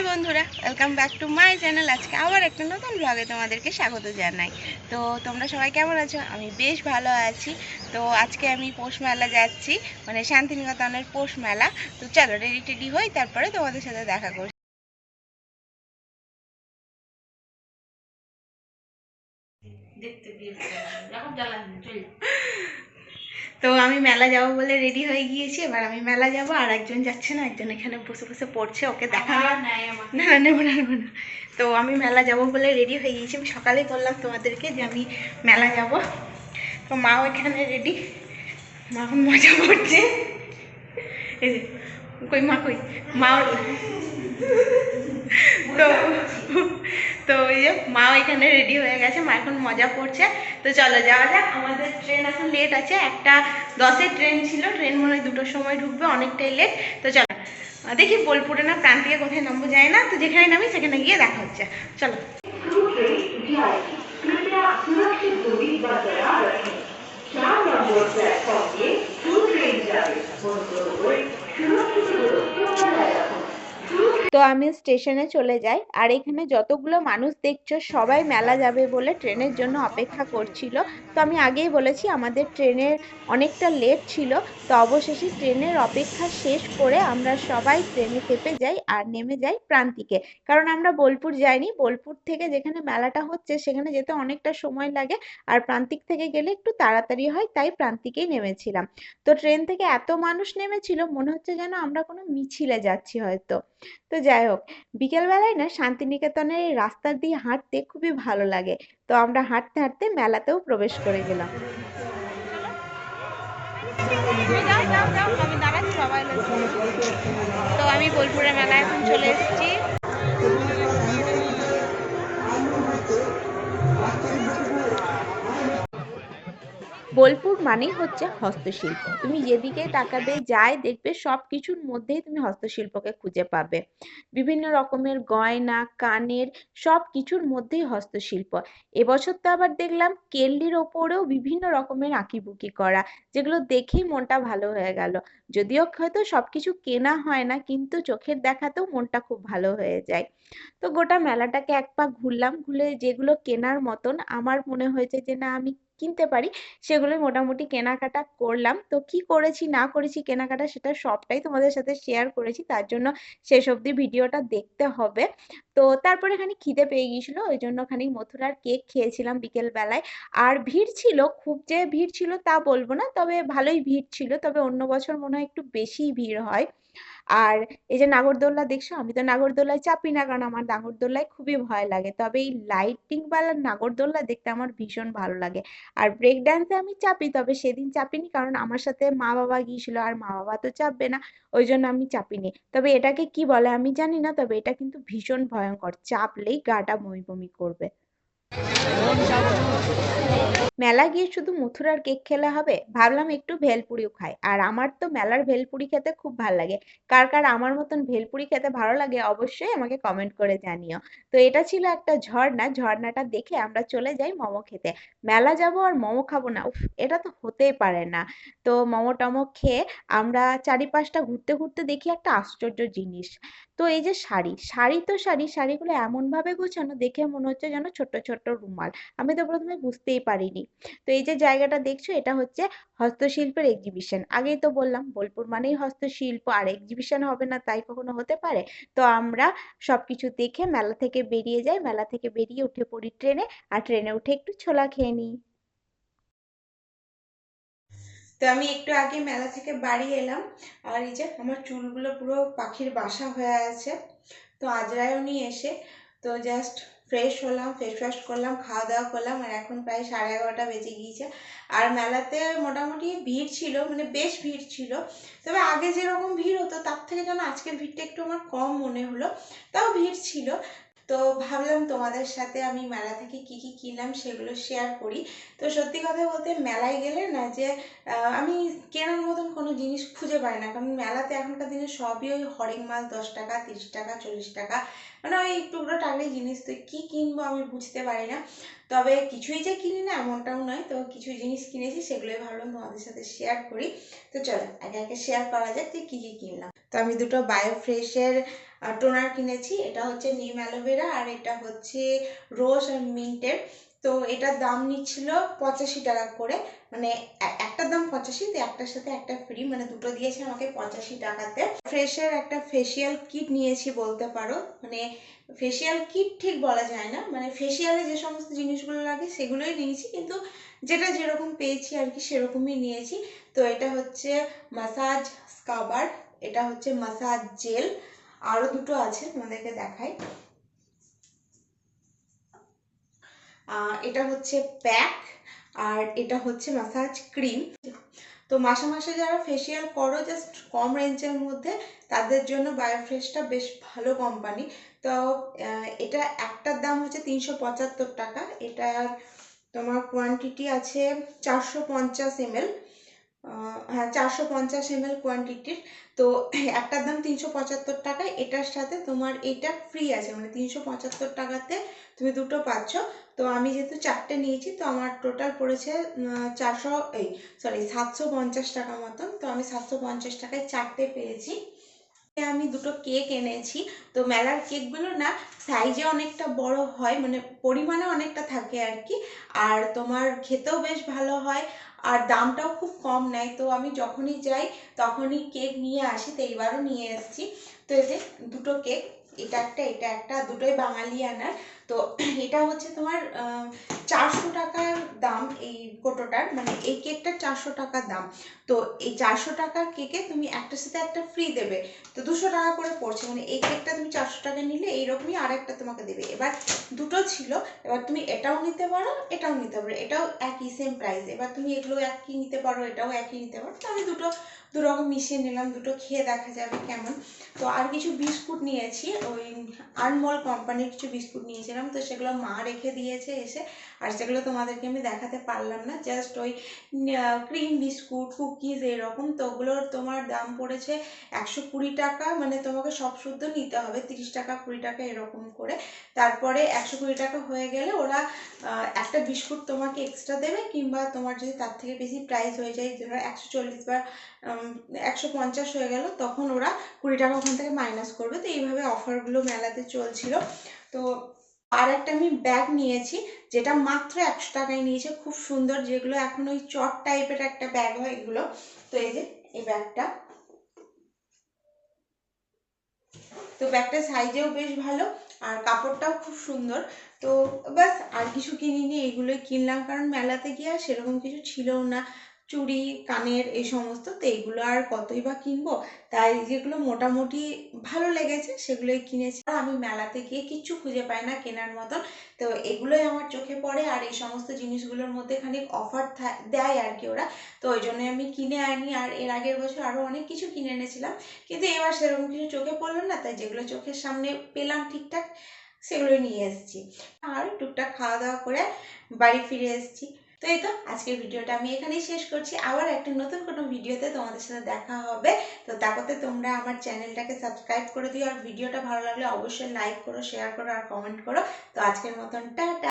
বন্ধুরা, welcome back to my channel. আজকে আবার একটা নতুন ব্লগে তোমাদেরকে স্বাগত জানাই। তো তোমরা সবাই কেমন আছো? আমি বেশ ভালো আছি। তো আজকে আমি পৌষ মেলা যাচ্ছি, মানে শান্তিনিকেতনের পৌষ মেলা। তো চলো রেডি টেডি হই, তারপরে তোমাদের সাথে দেখা করছি। তো আমি মেলা যাব বলে রেডি হয়ে গিয়েছি। এবার আমি মেলা যাব, আর একজন যাচ্ছে না, একজন এখানে বসে বসে পড়ছে, ওকে দেখানো না, নেবো না। তো আমি মেলা যাব বলে রেডি হয়ে গিয়েছি। আমি সকালেই বললাম তোমাদেরকে যে আমি মেলা যাব। তো মাও এখানে রেডি, মা এখন মজা করছে। এই যে কই মা, কই মা। তো তো ওই যে মাও এখানে রেডি হয়ে গেছে, মা এখন মজা করছে। তো চলো যাওয়া যাক। আমাদের ট্রেন এখন লেট আছে, 1:10-এর ট্রেন ছিল, ট্রেন মনে হয় 2টোর সময় ঢুকবে, অনেকটাই লেট। তো চলো দেখি বোলপুরে না প্রান্তিকে কোথায় নামবো যায় না, তো যেখানে নামি সেখানে গিয়ে দেখা হচ্ছে। চলো। তো আমি স্টেশনে চলে যাই, আর এখানে যতগুলো মানুষ দেখছো সবাই মেলা যাবে বলে ট্রেনের জন্য অপেক্ষা করছিল। তো আমি আগেই বলেছি আমাদের ট্রেনের অনেকটা লেট ছিল। তো অবশেষে ট্রেনের অপেক্ষা শেষ করে আমরা সবাই ট্রেনে চেপে যাই আর নেমে যাই প্রান্তিকে। কারণ আমরা বোলপুর যাইনি, বোলপুর থেকে যেখানে মেলাটা হচ্ছে সেখানে যেতে অনেকটা সময় লাগে, আর প্রান্তিক থেকে গেলে একটু তাড়াতাড়ি হয়, তাই প্রান্তিকেই নেমেছিলাম। তো ট্রেন থেকে এত মানুষ নেমেছিল, মনে হচ্ছে যেন আমরা কোনো মিছিলে যাচ্ছি হয়তো। তো যাই হোক, বিকেলবেলায় না শান্তিনিকেতনের এই রাস্তার দিয়ে হাঁটতে খুবই ভালো লাগে। তো আমরা হাঁটতে হাঁটতে মেলাতেও প্রবেশ করে গেলাম। তো আমি বোলপুরের মেলায় এখন চলে এসেছি। বোলপুর মানেই হচ্ছে হস্তশিল্প। তুমি যেদিকে তাকাবে যাই দেখবে সবকিছুর মধ্যেই তুমি হস্তশিল্পকে খুঁজে পাবে। বিভিন্ন রকমের গয়না, কানের, সবকিছুর মধ্যেই হস্তশিল্প। এবছর তো আবার দেখলাম কেল্লির ওপরেও বিভিন্ন রকমের আঁকিবুকি করা, যেগুলো দেখেই মনটা ভালো হয়ে গেল। যদিও হয়তো সবকিছু কেনা হয় না, কিন্তু চোখের দেখাতেও মনটা খুব ভালো হয়ে যায়। তো গোটা মেলাটাকে এক পাক ঘুরলাম, ঘুরে যেগুলো কেনার মতন আমার মনে হয়েছে যে না আমি কিনতে পারি, সেগুলোই মোটামুটি কেনাকাটা করলাম। তো কি করেছি না করেছি কেনাকাটা সেটা সবটাই তোমাদের সাথে শেয়ার করেছি, তার জন্য শেষ অবধি ভিডিওটা দেখতে হবে। তো তারপরে এখানে খিদে পেয়ে গিয়েছিল, ওই জন্য খানিক মথুরার কেক খেয়েছিলাম বিকেল বেলায়। আর ভিড় ছিল, খুব যে ভিড় ছিল তা বলবো না, তবে ভালোই ভিড় ছিল, তবে অন্য বছর মনে হয় একটু বেশি ভিড় হয়। আর এই যে নাগরদোল্লা দেখছো, আমি তো নাগরদোল্লায় চাপি না, কারণ আমার নাগরদোল্লায় খুবই ভয় লাগে, তবে এই লাইটিং বালা নাগরদোল্লা দেখতে আমার ভীষণ ভালো লাগে। আর ব্রেক ডান্সে আমি চাপি, তবে সেদিন চাপিনি কারণ আমার সাথে মা বাবা গিয়েছিল, আর মা বাবা তো চাপবে না, ওই জন্য আমি চাপিনি। তবে এটাকে কি বলে আমি জানি না, তবে এটা কিন্তু ভীষণ ভয়ঙ্কর, চাপলেই গাটা বমি বমি করবে। মেলা গিয়ে শুধু মথুরার কেক খেলে হবে, ভাবলাম একটু ভেলপুরিও খাই। আর আমার তো মেলার ভেলপুরি খেতে খুব ভালো লাগে। কার কার আমার মতন ভেলপুরি খেতে ভালো লাগে অবশ্যই আমাকে কমেন্ট করে জানিও। তো এটা ছিল একটা ঝর্ণা, ঝর্ণাটা দেখে আমরা চলে যাই মোমো খেতে। মেলা যাব আর মোমো খাবো না, উফ, এটা তো হতেই পারে না। তো মোমো টমো খেয়ে আমরা চারিপাশটা ঘুরতে ঘুরতে দেখি একটা আশ্চর্য জিনিস। তো এই যে শাড়ি, শাড়ি তো শাড়ি, শাড়িগুলো এমন ভাবে গোছানো দেখে মনে হচ্ছে যেন ছোট্ট ছোট্ট রুমাল। আমি তো প্রথমে বুঝতেই পারিনি। তো এই যে জায়গাটা দেখছো, এটা হচ্ছে হস্তশিল্পের এক্সিবিশন। আগেই তো বললাম বোলপুর মানেই হস্তশিল্প, আর এক্সিবিশন হবে না তাই কখনো হতে পারে? তো আমরা সবকিছু দেখে মেলা থেকে বেরিয়ে যাই, মেলা থেকে বেরিয়ে উঠে পড়ি ট্রেনে, আর ট্রেনে উঠে একটু ছোলা খেয়ে নিই। তো আমি একটু আগে মেলা থেকে বাড়ি এলাম, আর এই যে আমার চুলগুলো পুরো পাখির বাসা হয়ে আছে। তো আজরায়ও এসে তো জাস্ট ফ্রেশ হলাম, ফেস ওয়াশ করলাম, খাওয়া দাওয়া করলাম, আর এখন প্রায় 11:30 বেজে গিয়েছে। আর মেলাতে মোটামুটি ভিড় ছিল, মানে বেশ ভিড় ছিল। তবে আগে যেরকম ভিড় হতো তার থেকে যেন আজকের ভিড়টা একটু আমার কম মনে হলো, তাও ভিড় ছিল। তো ভাবলাম তোমাদের সাথে আমি মেলা থেকে কি কি কিনলাম সেগুলো শেয়ার করি। তো সত্যি কথা বলতে মেলায় গেলে না যে আমি কেনার মতন কোনো জিনিস খুঁজে পাই না, কারণ মেলাতে এখনকার দিনে সবই ওই হরেক মাল 10 টাকা, 30 টাকা, 40 টাকা, মানে ওই টুকরো টাকরি জিনিস। তো কি কিনবো আমি বুঝতে পারি না। তবে কিছুই যে কিনি না এমনটাও নয়, তো কিছু জিনিস কিনেছি, সেগুলোই ভাবলাম তোমাদের সাথে শেয়ার করি। তো চলো একে একে শেয়ার করা যাক যে কি কি কিনলাম। তো আমি দুটো বায়োফ্রেশের টোনার কিনেছি। এটা হচ্ছে নিম অ্যালোভেরা আর এটা হচ্ছে রোজ আর মিন্টের। তো এটার দাম নিচ্ছিল 85 টাকা করে, মানে একটার দাম 85, তো একটার সাথে একটা ফ্রি, মানে দুটো দিয়েছে আমাকে 85 টাকাতে। ফ্রেশের একটা ফেসিয়াল কিট নিয়েছি বলতে পারো, মানে ফেসিয়াল কিট ঠিক বলা যায় না, মানে ফেসিয়ালে যে সমস্ত জিনিসগুলো লাগে সেগুলোই নিয়েছি, কিন্তু যেটা যেরকম পেয়েছি আর কি সেরকমই নিয়েছি। তো এটা হচ্ছে মাসাজ স্কাবার, এটা হচ্ছে মাসাজ জেল, আরো দুটো আছে তোমাদেরকে দেখাই। এটা হচ্ছে প্যাক, আর এটা হচ্ছে মাসাজ ক্রিম। তো মাসে মাসে যারা ফেসিয়াল করো জাস্ট কম রেঞ্জের মধ্যে, তাদের জন্য বায়োফ্রেশটা বেশ ভালো কোম্পানি। তো এটা একটার দাম হচ্ছে 375 টাকা। এটার তোমার কোয়ান্টিটি আছে 450 ml। হ্যাঁ, 450 ml কোয়ান্টিটির। তো একটার দাম 375 টাকা, এটার সাথে তোমার এটা ফ্রি আছে, মানে 375 টাকাতে তুমি দুটো পাচ্ছ। তো আমি যেহেতু চারটে নিয়েছি, তো আমার টোটাল পড়েছে 750 টাকা মতন। তো আমি 750 টাকায় চারটে পেয়েছি। আমি দুটো কেক এনেছি। তো মেলার কেকগুলো না সাইজে অনেকটা বড় হয়, মানে পরিমাণে অনেকটা থাকে আর কি, আর তোমার খেতেও বেশ ভালো হয়, আর দামটাও খুব কম নেয়। তো আমি যখনই যাই তখনই কেক নিয়ে আসি, তো এইবারও নিয়ে এসেছি। তো এই যে দুটো কেক, এটা একটা এটা একটা, দুটোই বাঙালি আনার। তো এটা হচ্ছে তোমার 400 টাকার দাম এই কোটোটার, মানে এই কেকটার 400 টাকা দাম। তো এই 400 টাকার কেকে তুমি একটার সাথে একটা ফ্রি দেবে, তো 200 টাকা করে পড়ছে, মানে এই কেকটা তুমি 400 টাকা নিলে এইরকমই আরেকটা তোমাকে দেবে। এবার দুটো ছিল, এবার তুমি এটাও নিতে পারো এটাও নিতে পারো, এটাও একই সেম প্রাইস। এবার তুমি এগুলো একই নিতে পারো, এটাও একই নিতে পারো। তো আমি দুটো দুরকম মিশিয়ে নিলাম, দুটো খেয়ে দেখা যাবে কেমন। তো আর কিছু বিস্কুট নিয়েছি, ওই আনমোল কোম্পানির কিছু বিস্কুট নিয়েছিলাম, তো সেগুলো মা রেখে দিয়েছে এসে, আর সেগুলো তোমাদেরকে আমি দেখাতে পারলাম না। জাস্ট ওই ক্রিম বিস্কুট কুকিজ এরকম। তো ওগুলোর তোমার দাম পড়েছে 120 টাকা, মানে তোমাকে সব শুদ্ধ নিতে হবে 30 টাকা 20 টাকা এরকম করে। তারপরে 120 টাকা হয়ে গেলে ওরা একটা বিস্কুট তোমাকে এক্সট্রা দেবে, কিংবা তোমার যদি তার থেকে বেশি প্রাইস হয়ে যায়, ধরো 140 বা 150 হয়ে গেল, তখন ওরা 20 টাকা ওখান থেকে মাইনাস করবে। তো এইভাবে অফারগুলো মেলাতে চলছিল। তো আর একটা আমি ব্যাগ নিয়েছি, যেটা মাত্র 100 টাকায় নিয়েছে, খুব সুন্দর, যেগুলো এখন ওই চট টাইপের একটা ব্যাগ হয় এগুলো। তো এই যে এই ব্যাগটা, তো ব্যাগটার সাইজেও বেশ ভালো, আর কাপড়টাও খুব সুন্দর। তো ব্যাস, আর কিছু কিনিনি, এগুলোই কিনলাম, কারণ মেলাতে গিয়ে আর সেরকম কিছু ছিলও না, চুড়ি কানের এই সমস্ত, তো এইগুলো আর কতই বা কিনবো। তাই যেগুলো মোটামুটি ভালো লেগেছে সেগুলোই কিনেছি। আর আমি মেলাতে গিয়ে কিচ্ছু খুঁজে পাই না কেনার মতন, তো এগুলোই আমার চোখে পড়ে, আর এই সমস্ত জিনিসগুলোর মধ্যে খানিক অফার দেয় আর কি ওরা। তো ওই জন্য আমি কিনে আনি, আর এর আগের বছর আরো অনেক কিছু কিনে এনেছিলাম, কিন্তু এবার সেরকম কিছু চোখে পড়লো না, তাই যেগুলো চোখের সামনে পেলাম ঠিকঠাক সেগুলো নিয়ে এসেছি। আর টুকটাক খাওয়া দাওয়া করে বাড়ি ফিরে এসেছি। তো এই তো আজকের ভিডিওটা আমি এখানেই শেষ করছি, আবার একটা নতুন কোনো ভিডিওতে তোমাদের সাথে দেখা হবে। তো তারপরে তোমরা আমার চ্যানেলটাকে সাবস্ক্রাইব করে দিও, আর ভিডিওটা ভালো লাগলে অবশ্যই লাইক করো, শেয়ার করো আর কমেন্ট করো। তো আজকের মতন টাটা।